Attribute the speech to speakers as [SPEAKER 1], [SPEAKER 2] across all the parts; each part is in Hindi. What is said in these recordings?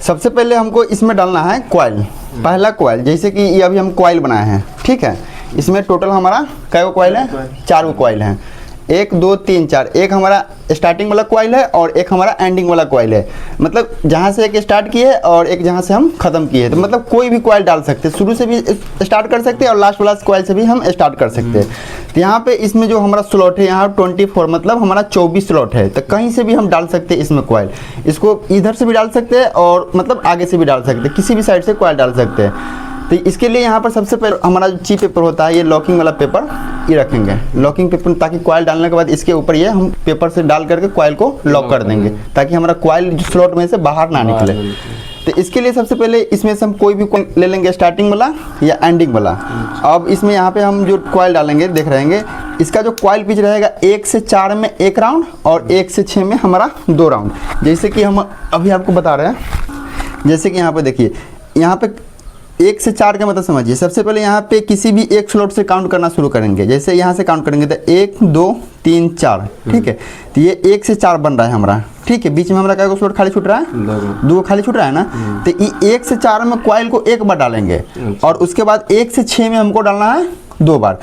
[SPEAKER 1] सबसे पहले हमको इसमें डालना है कॉइल, पहला कॉइल। जैसे कि ये अभी हम कॉइल बनाए हैं, ठीक है। इसमें टोटल हमारा कै कॉइल है, 4 कॉइल हैं। 1 2 3 4, एक हमारा स्टार्टिंग वाला कॉइल है और एक हमारा एंडिंग वाला कॉइल है। मतलब जहाँ से एक स्टार्ट किए और एक जहाँ से हम ख़त्म किए। तो मतलब कोई भी कॉइल डाल सकते हैं, शुरू से भी स्टार्ट कर सकते हैं और लास्ट वाला कॉइल से भी हम स्टार्ट कर सकते हैं। तो यहाँ पे इसमें जो हमारा स्लॉट है यहाँ 24, मतलब हमारा 24 स्लॉट है। तो कहीं से भी हम डाल सकते हैं इसमें कॉइल। इसको इधर से भी डाल सकते हैं और मतलब आगे से भी डाल सकते हैं, किसी भी साइड से कॉइल डाल सकते हैं। तो इसके लिए यहाँ पर सबसे पहले हमारा जो ची पेपर होता है, ये लॉकिंग वाला पेपर ये रखेंगे, लॉकिंग पेपर, ताकि कॉइल डालने के बाद इसके ऊपर ये हम पेपर से डाल करके कॉइल को लॉक कर देंगे, ताकि हमारा कॉइल स्लॉट में से बाहर ना निकले। तो इसके लिए सबसे पहले इसमें से हम कोई भी कॉइल ले लेंगे, स्टार्टिंग वाला या एंडिंग वाला। अब इसमें यहाँ पे हम जो कॉइल डालेंगे देख रहेंगे, इसका जो कॉइल पिच रहेगा 1 से 4 में 1 राउंड और 1 से 6 में हमारा 2 राउंड। जैसे कि हम अभी आपको बता रहे हैं, जैसे कि यहाँ पे देखिए, यहाँ पे 1 से 4 का मतलब समझिए। सबसे पहले यहाँ पे किसी भी एक स्लॉट से काउंट करना शुरू करेंगे। जैसे यहाँ से काउंट करेंगे तो 1 2 3 4, ठीक है। तो ये 1 से 4 बन रहा है हमारा, ठीक है। बीच में हमारा क्या स्लॉट खाली छूट रहा है, 2 खाली छूट रहा है ना। तो ये 1 से 4 में कॉइल को एक बार डालेंगे और उसके बाद 1 से 6 में हमको डालना है 2 बार।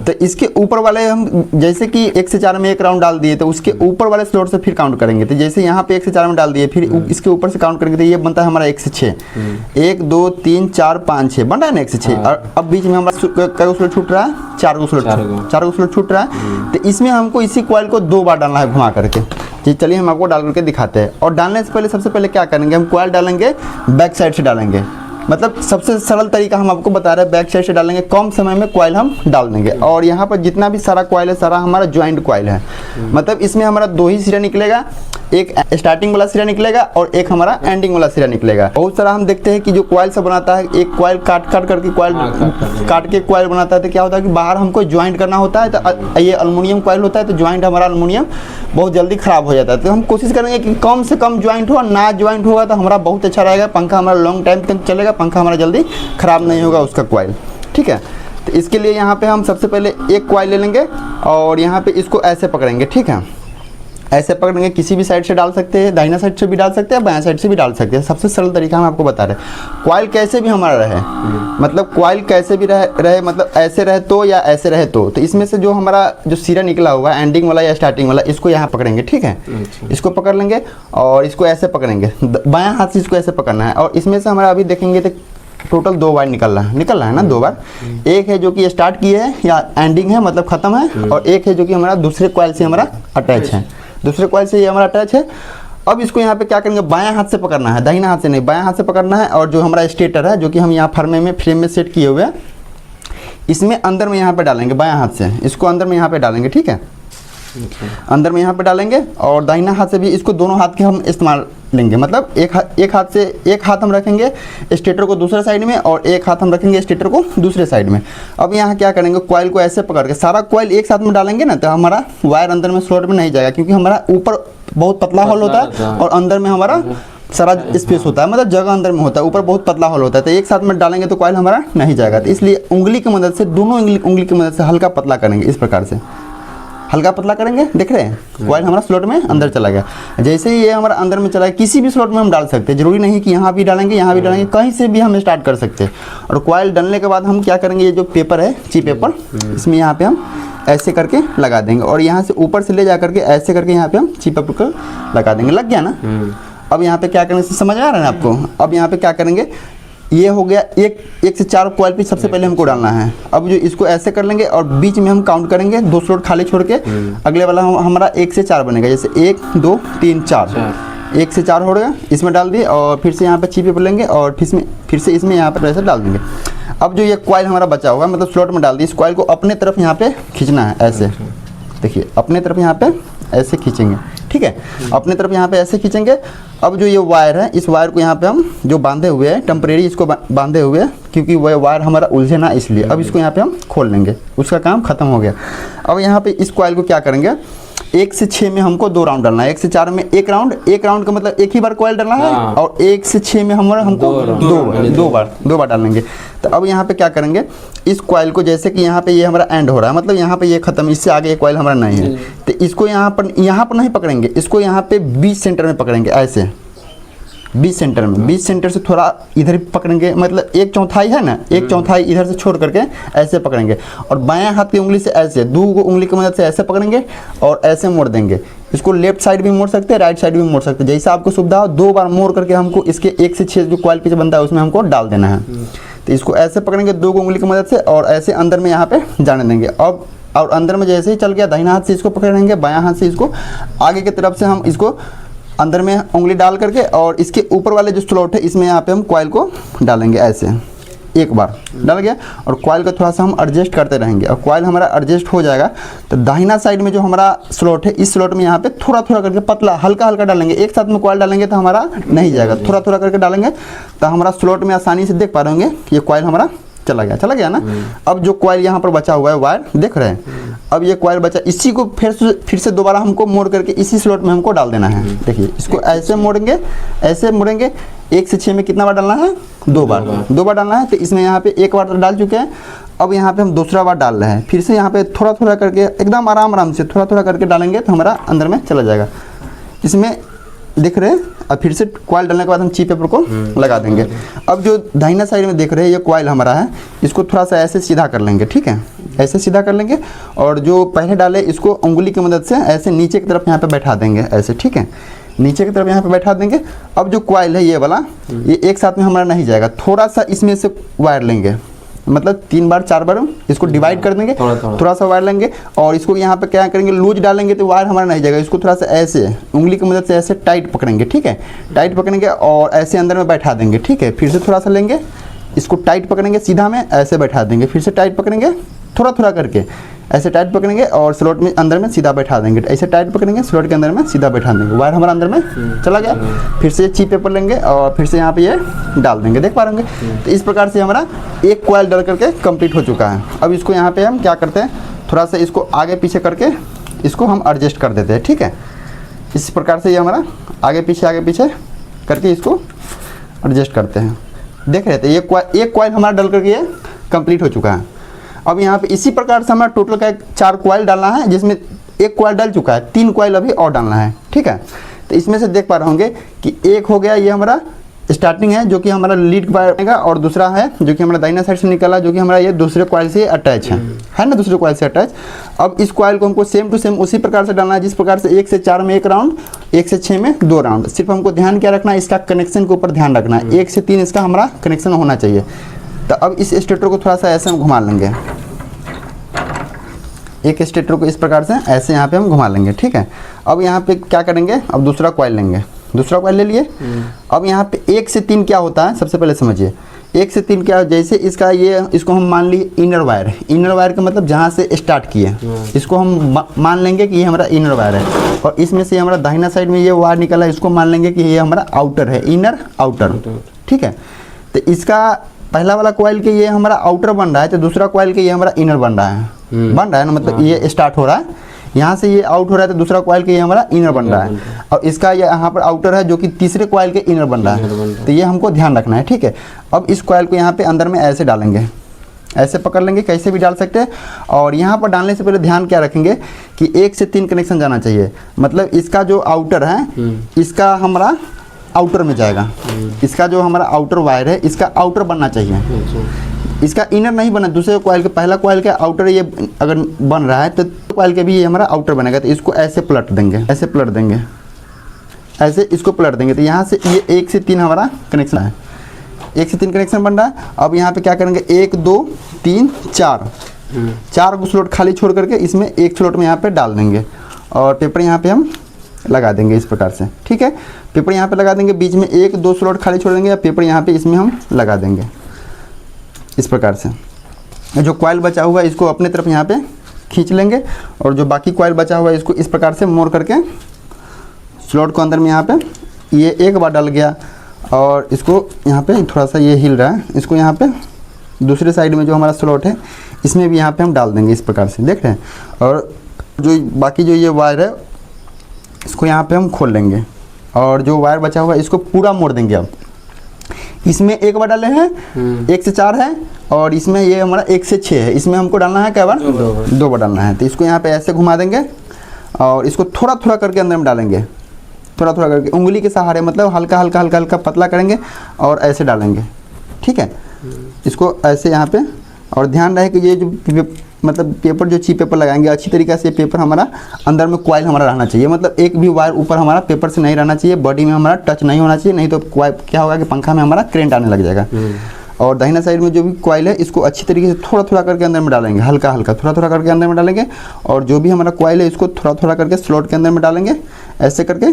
[SPEAKER 1] तो इसके ऊपर वाले हम, जैसे कि 1 से 4 में 1 राउंड डाल दिए, तो उसके ऊपर वाले स्लॉट से फिर काउंट करेंगे। तो जैसे यहाँ पे 1 से 4 में डाल दिए, फिर इसके ऊपर से काउंट करेंगे तो ये बनता है हमारा 1 से 6। 1 2 3 4 5 6 बन रहा है ना 1 से 6। और अब बीच में हमारा क्या स्लॉट छूट रहा है, 4 स्लॉट छूट रहा है। तो इसमें हमको इसी कॉइल को 2 बार डालना है घुमा करके। जी चलिए हम आपको डाल करके दिखाते हैं। और डालने से पहले सबसे पहले क्या करेंगे, हम कॉइल डालेंगे बैक साइड से डालेंगे। मतलब सबसे सरल तरीका हम आपको बता रहे हैं, बैक साइड से डालेंगे, कम समय में कॉइल हम डाल देंगे। और यहाँ पर जितना भी सारा कॉइल है, सारा हमारा ज्वाइंट कॉइल है। मतलब इसमें हमारा 2 ही सिरा निकलेगा, एक स्टार्टिंग वाला सिरा निकलेगा और एक हमारा एंडिंग वाला सिरा निकलेगा। बहुत सारा हम देखते हैं कि जो कॉइल से बनाता है, एक कॉइल काट करके कॉइल काट के कॉइल बनाता है। तो क्या होता है कि बाहर हमको ज्वाइंट करना होता है, तो ये एल्युमिनियम कॉइल होता है, तो ज्वाइंट हमारा एल्युमिनियम बहुत जल्दी खराब हो जाता है। तो हम कोशिश करेंगे कि कम से कम ज्वाइंट हो, ना ज्वाइंट होगा तो हमारा बहुत अच्छा रहेगा। पंखा हमारा लॉन्ग टाइम तक चलेगा, पंखा हमारा जल्दी खराब नहीं होगा उसका कॉइल, ठीक है। तो इसके लिए यहाँ पे हम सबसे पहले एक कॉइल ले लेंगे और यहाँ पे इसको ऐसे पकड़ेंगे, ठीक है। ऐसे पकड़ेंगे, किसी भी साइड से डाल सकते हैं, दाहिना साइड से भी डाल सकते हैं, बायां साइड से भी डाल सकते हैं। सबसे सरल तरीका हम आपको बता रहे हैं। कॉइल कैसे भी हमारा रहे, मतलब कॉइल कैसे भी रहे, मतलब ऐसे रहे तो या ऐसे रहे तो इसमें से जो हमारा जो सिरा निकला हुआ है, एंडिंग वाला या स्टार्टिंग वाला, इसको यहाँ पकड़ेंगे, ठीक है। इसको पकड़ लेंगे और इसको ऐसे पकड़ेंगे, बायां हाथ से इसको ऐसे पकड़ना है। और इसमें से हमारा अभी देखेंगे तो टोटल 2 बार निकल रहा है ना, 2 बार। एक है जो कि स्टार्ट किए है या एंडिंग है, मतलब खत्म है, और एक है जो कि हमारा दूसरे कॉइल से हमारा अटैच है, दूसरे कॉइल से ये हमारा अटैच है। अब इसको यहाँ पे क्या करेंगे, बायां हाथ से पकड़ना है, दाहिना हाथ से नहीं, बायां हाथ से पकड़ना है। और जो हमारा स्टेटर है, जो कि हम यहाँ फ्रेम में सेट किए हुए हैं, इसमें अंदर में यहाँ पे डालेंगे बायां हाथ से, इसको अंदर में यहाँ पे डालेंगे, ठीक है। अंदर में यहाँ पे डालेंगे और दाहिना हाथ से भी इसको, दोनों हाथ के हम इस्तेमाल लेंगे। मतलब एक हाथ से, एक हाथ हम रखेंगे स्टेटर को दूसरे साइड में और एक हाथ हम रखेंगे स्टेटर को दूसरे साइड में। अब यहाँ क्या करेंगे, कॉइल को ऐसे पकड़ के सारा कॉइल एक साथ में डालेंगे ना, तो हमारा वायर अंदर में स्लॉट में नहीं जाएगा, क्योंकि हमारा ऊपर बहुत पतला होल होता है और अंदर में हमारा सारा स्पेस होता है, मतलब जगह अंदर में होता है, ऊपर बहुत पतला होल होता है। तो एक साथ में डालेंगे तो कॉइल हमारा नहीं जाएगा। तो इसलिए उंगली की मदद से, दोनों उंगली की मदद से हल्का पतला करेंगे, इस प्रकार से हल्का पतला करेंगे। देख रहे हैं, कॉइल हमारा स्लॉट में अंदर चला गया। जैसे ही ये हमारा अंदर में चला गया, किसी भी स्लॉट में हम डाल सकते हैं, जरूरी नहीं कि यहाँ भी डालेंगे, यहाँ भी डालेंगे, कहीं से भी हम स्टार्ट कर सकते हैं। और कॉइल डालने के बाद हम क्या करेंगे, ये जो पेपर है, ची पेपर, इसमें यहाँ पे हम ऐसे करके लगा देंगे और यहाँ से ऊपर से ले जा करके ऐसे करके यहाँ पे हम ची पेपर को लगा देंगे। लग गया ना। अब यहाँ पे क्या करेंगे, समझ आ रहा है आपको। अब यहाँ पे क्या करेंगे, ये हो गया 1 से 4 कॉइल पे सबसे पहले हमको डालना है। अब जो इसको ऐसे कर लेंगे और बीच में हम काउंट करेंगे, 2 स्लॉट खाली छोड़ के, अगले वाला हमारा 1 से 4 बनेगा। जैसे 1 2 3 4, 1 से 4 हो गया, इसमें डाल दिए और फिर से यहाँ पे ची पेपर लेंगे और फिर से इसमें यहाँ पर ऐसे डाल देंगे। अब जो ये कॉइल हमारा बचा होगा, मतलब स्लॉट में डाल दिए, इस कॉइल को अपने तरफ यहाँ पे खींचना है, ऐसे देखिए, अपने तरफ यहाँ पे ऐसे खींचेंगे, ठीक है। अपने तरफ यहाँ पे ऐसे खींचेंगे। अब जो ये वायर है, इस वायर को यहाँ पे हम जो बांधे हुए हैं, टेम्परेरी इसको बांधे हुए हैं, क्योंकि वह वायर हमारा उलझे ना, इसलिए। अब इसको यहाँ पे हम खोल लेंगे, उसका काम खत्म हो गया। अब यहाँ पे इस कॉइल को क्या करेंगे, 1 से 6 में हमको 2 राउंड डालना है, 1 से 4 में 1 राउंड, 1 राउंड का मतलब एक ही बार कॉइल डालना है। और 1 से 6 में हमको 2 बार डालेंगे। तो अब यहाँ पे क्या करेंगे, इस कॉइल को, जैसे कि यहाँ पे ये हमारा एंड हो रहा है, मतलब यहाँ पे ये खत्म, इससे आगे ये कॉइल हमारा नहीं है, तो इसको यहाँ पर नहीं पकड़ेंगे, इसको यहाँ पे बीच सेंटर में पकड़ेंगे, ऐसे बीच सेंटर में, बीच सेंटर से थोड़ा इधर पकड़ेंगे, मतलब 1/4 है ना, 1/4 इधर से छोड़ करके ऐसे पकड़ेंगे और बायां हाथ की उंगली से ऐसे 2 उंगली की मदद से ऐसे पकड़ेंगे और ऐसे मोड़ देंगे। इसको लेफ्ट साइड भी मोड़ सकते हैं, राइट साइड भी मोड़ सकते हैं, जैसा आपको सुविधा हो। 2 बार मोड़ करके हमको इसके 1 से 6 जो कॉइल पीछे बनता है उसमें हमको डाल देना है। तो इसको ऐसे पकड़ेंगे 2 उंगली की मदद से और ऐसे अंदर में यहाँ पे जाने देंगे। अब और अंदर में जैसे ही चल गया, दाहिना हाथ से इसको पकड़ेंगे, बायां हाथ से इसको आगे की तरफ से हम इसको अंदर में उंगली डाल करके और इसके ऊपर वाले जो स्लॉट है इसमें यहाँ पे हम कॉइल को डालेंगे ऐसे। एक बार डाल गया और कॉइल का थोड़ा सा हम एडजस्ट करते रहेंगे और कॉइल हमारा एडजस्ट हो जाएगा तो दाहिना साइड में जो हमारा स्लॉट है इस स्लॉट में यहाँ पे थोड़ा थोड़ा करके पतला हल्का हल्का डालेंगे। एक साथ में कॉइल डालेंगे तो हमारा नहीं जाएगा, थोड़ा थोड़ा करके डालेंगे तो हमारा स्लॉट में आसानी से देख पा रहे होंगे ये कॉइल हमारा चला गया ना। अब जो कॉइल यहाँ पर बचा हुआ है वायर देख रहे हैं, अब ये कॉइल बचा, इसी को फिर से दोबारा हमको मोड़ करके इसी स्लॉट में हमको डाल देना है। देखिए इसको ऐसे मोड़ेंगे, ऐसे मोड़ेंगे। 1 से 6 में कितना बार डालना है? 2 बार डालना है। तो इसमें यहाँ पे 1 बार डाल चुके हैं, अब यहाँ पे हम दूसरा बार डाल रहे हैं। फिर से यहाँ पे थोड़ा थोड़ा करके एकदम आराम से थोड़ा थोड़ा करके डालेंगे तो हमारा अंदर में चला जाएगा। इसमें देख रहे हैं, अब फिर से कॉइल डालने के बाद हम ची पेपर को लगा देंगे। अब जो दाहिना साइड में देख रहे हैं ये कॉइल हमारा है, इसको थोड़ा सा ऐसे सीधा कर लेंगे, ठीक है, ऐसे सीधा कर लेंगे और जो पहले डाले इसको उंगली की मदद से ऐसे नीचे की तरफ यहाँ पे बैठा देंगे ऐसे, ठीक है, नीचे की तरफ यहाँ पे बैठा देंगे। अब जो कॉइल है ये वाला ये एक साथ में हमारा नहीं जाएगा, थोड़ा सा इसमें से वायर लेंगे, मतलब 3 बार 4 बार इसको डिवाइड कर देंगे, थोड़ा सा वायर लेंगे और इसको यहाँ पे क्या करेंगे, लूज डालेंगे तो वायर हमारा नहीं जाएगा। इसको थोड़ा सा ऐसे उंगली की मदद से ऐसे टाइट पकड़ेंगे, ठीक है, टाइट पकड़ेंगे और ऐसे अंदर में बैठा देंगे, ठीक है। फिर से थोड़ा सा लेंगे, इसको टाइट पकड़ेंगे, सीधा में ऐसे बैठा देंगे, फिर से टाइट पकड़ेंगे, थोड़ा थोड़ा करके ऐसे टाइट पकड़ेंगे और स्लॉट में अंदर में सीधा बैठा देंगे, ऐसे टाइट पकड़ेंगे, स्लॉट के अंदर में सीधा बैठा देंगे, वायर हमारा अंदर में चला गया। फिर से ची पेपर लेंगे और फिर से यहाँ पे ये डाल देंगे, देख पा रहे होंगे। तो इस प्रकार से हमारा एक कॉइल डाल करके कंप्लीट हो चुका है। अब इसको यहाँ पे हम क्या करते हैं, थोड़ा सा इसको आगे पीछे करके इसको हम एडजस्ट कर देते हैं, ठीक है। इस प्रकार से ये हमारा आगे पीछे करके इसको एडजस्ट करते हैं। देख रहे थे ये एक कॉइल हमारा डाल करके ये कंप्लीट हो चुका है। अब यहाँ पे इसी प्रकार से हमारा टोटल का 4 कॉइल डालना है, जिसमें 1 कॉइल डल चुका है, 3 कॉइल अभी और डालना है, ठीक है। तो इसमें से देख पा रहे होंगे कि एक हो गया ये हमारा स्टार्टिंग है जो कि हमारा लीड वायर, और दूसरा है जो कि हमारा दाहिना साइड से निकला जो कि हमारा ये दूसरे कॉइल से अटैच है ना, दूसरे कॉइल से अटैच। अब इस कॉइल को हमको सेम टू सेम उसी प्रकार से डालना है जिस प्रकार से 1 से 4 में 1 राउंड, 1 से 6 में 2 राउंड। सिर्फ हमको ध्यान क्या रखना है, इसका कनेक्शन के ऊपर ध्यान रखना है। 1 से 3 इसका हमारा कनेक्शन होना चाहिए। तो अब इस स्टेटर को थोड़ा सा ऐसे हम घुमा लेंगे, एक स्टेटर को इस प्रकार से ऐसे यहाँ पे हम घुमा लेंगे, ठीक है। अब यहाँ पे क्या करेंगे, अब दूसरा कॉइल लेंगे, दूसरा कॉइल ले लिए। अब यहाँ पे 1 से 3 क्या होता है, सबसे पहले समझिए 1 से 3 क्या, जैसे इसका ये इसको हम मान लिए इनर वायर, इनर वायर का मतलब जहाँ से स्टार्ट किए इसको हम मान लेंगे कि ये हमारा इनर वायर है। और इसमें से हमारा दाहिना साइड में ये वायर निकला है, इसको मान लेंगे कि ये हमारा आउटर है, इनर आउटर, ठीक है। तो इसका पहला वाला कॉइल के ये हमारा आउटर बन रहा है, तो दूसरा कॉइल के ये हमारा इनर बन रहा है ना, मतलब ये स्टार्ट हो रहा है, यहाँ से ये आउट हो रहा है, तो दूसरा कॉइल के ये हमारा इनर बन रहा है और इसका ये यहाँ पर आउटर है जो कि तीसरे कॉइल के इनर बन रहा है। तो ये हमको ध्यान रखना है, ठीक है। अब इस कॉइल को यहाँ पे अंदर में ऐसे डालेंगे, ऐसे पकड़ लेंगे, कैसे भी डाल सकते हैं। और यहाँ पर डालने से पहले ध्यान क्या रखेंगे कि 1 से 3 कनेक्शन जाना चाहिए, मतलब इसका जो आउटर है इसका हमारा आउटर में जाएगा, इसका जो हमारा आउटर वायर है इसका आउटर बनना चाहिए, इसका इनर नहीं बना। दूसरे कॉइल के पहला कॉइल का आउटर ये अगर बन रहा है तो कॉइल के भी ये हमारा आउटर बनेगा। तो इसको ऐसे पलट देंगे, ऐसे पलट देंगे, ऐसे इसको पलट देंगे। तो यहाँ से ये 1 से 3 हमारा कनेक्शन है, 1 से 3 कनेक्शन बन रहा है। अब यहाँ पे क्या करेंगे, 1 2 3 4 स्लॉट खाली छोड़ करके इसमें एक स्लॉट में यहाँ पे डाल देंगे और पेपर यहाँ पे हम लगा देंगे इस प्रकार से, ठीक है। पेपर यहाँ पे लगा देंगे, बीच में 1 2 स्लॉट खाली छोड़ देंगे, या पेपर यहाँ पे इसमें हम लगा देंगे इस प्रकार से। जो कॉइल बचा हुआ है इसको अपने तरफ यहाँ पे खींच लेंगे और जो बाकी कॉइल बचा हुआ है इसको इस प्रकार से मोड़ करके स्लॉट को अंदर में यहाँ पे ये एक बार डल गया और इसको यहाँ पे थोड़ा सा ये हिल रहा है, इसको यहाँ पे दूसरे साइड में जो हमारा स्लॉट है इसमें भी यहाँ पे हम डाल देंगे इस प्रकार से, देख रहे हैं। और जो बाकी जो ये वायर है इसको यहाँ पे हम खोल लेंगे और जो वायर बचा हुआ है इसको पूरा मोड़ देंगे। अब इसमें 1 बार डाले हैं, 1 से 4 है और इसमें ये हमारा 1 से 6 है, इसमें हमको डालना है क्या बार, 2 बार डालना है। तो इसको यहाँ पे ऐसे घुमा देंगे और इसको थोड़ा थोड़ा करके अंदर में डालेंगे, थोड़ा थोड़ा करके उंगली के सहारे, मतलब हल्का हल्का हल्का हल्का पतला करेंगे और ऐसे डालेंगे, ठीक है। इसको ऐसे यहाँ पे, और ध्यान रहे कि ये जो मतलब पेपर जो चिप पेपर लगाएंगे अच्छी तरीके से पेपर हमारा अंदर में कॉइल हमारा रहना चाहिए, मतलब एक भी वायर ऊपर हमारा पेपर से नहीं रहना चाहिए, बॉडी में हमारा टच नहीं होना चाहिए, नहीं तो क्या होगा कि पंखा में हमारा करंट आने लग जाएगा। और दाहिना साइड में जो भी कॉइल है इसको अच्छी तरीके से थोड़ा थोड़ा करके अंदर में डालेंगे, हल्का हल्का थोड़ा थोड़ा करके अंदर में डालेंगे, और जो भी हमारा कॉइल है इसको थोड़ा थोड़ा करके स्लॉट के अंदर में डालेंगे ऐसे करके।